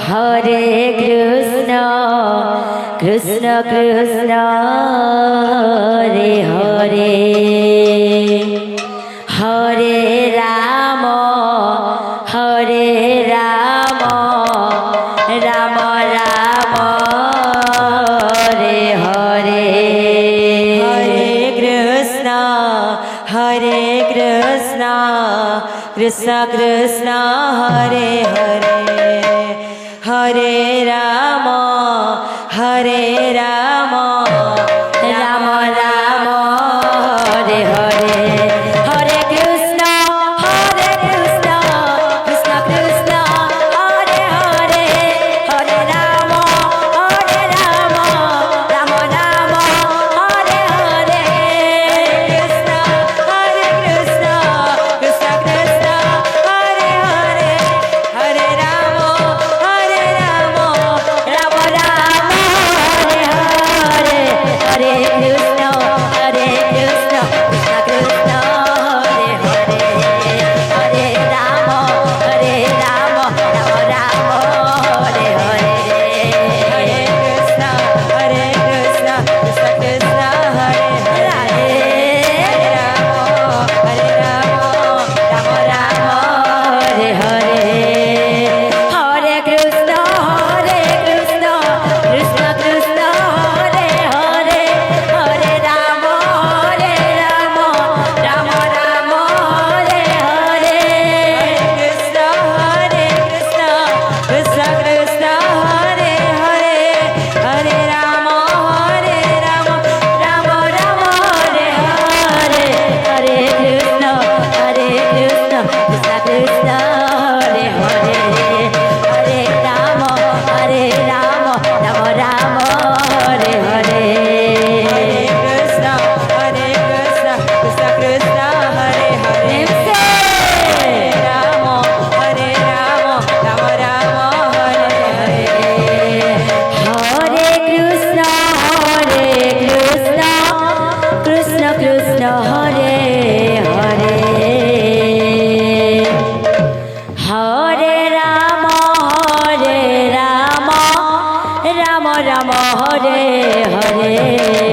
Hare Krishna Krishna Krishna Hare Hare Hare Ram Hare Ram Ram Ram Hare Hare Hare Krishna Krishna Krishna Hare Hare Hare Ram Ram Ram Ram Hare Hare Hare Krishna Krishna Krishna Hare Hare Hare Ram Ram Ram Hare Hare Krishna Krishna Krishna Hare Hare Hare Ram Ram Ram Hare Hare Hare Krishna Krishna Krishna Hare Hare Hare Ram Ram Ram Hare Hare Hare Krishna Krishna Krishna Hare Hare Hare Ram Ram Hare Hare Hare Krishna Krishna Krishna Hare Hare Hare Ram Ram Ram Hare Hare Krishna Krishna Krishna Hare Hare Hare Ram Ram Ram Hare Hare Hare Krishna Krishna Krishna Hare Hare Hare Ram Ram Ram Hare Hare Krishna Krishna Krishna Hare Hare Ram Ram Ram Hare Hare Hare Krishna Krishna Krishna Hare Hare Hare Ram Ram Ram Hare Hare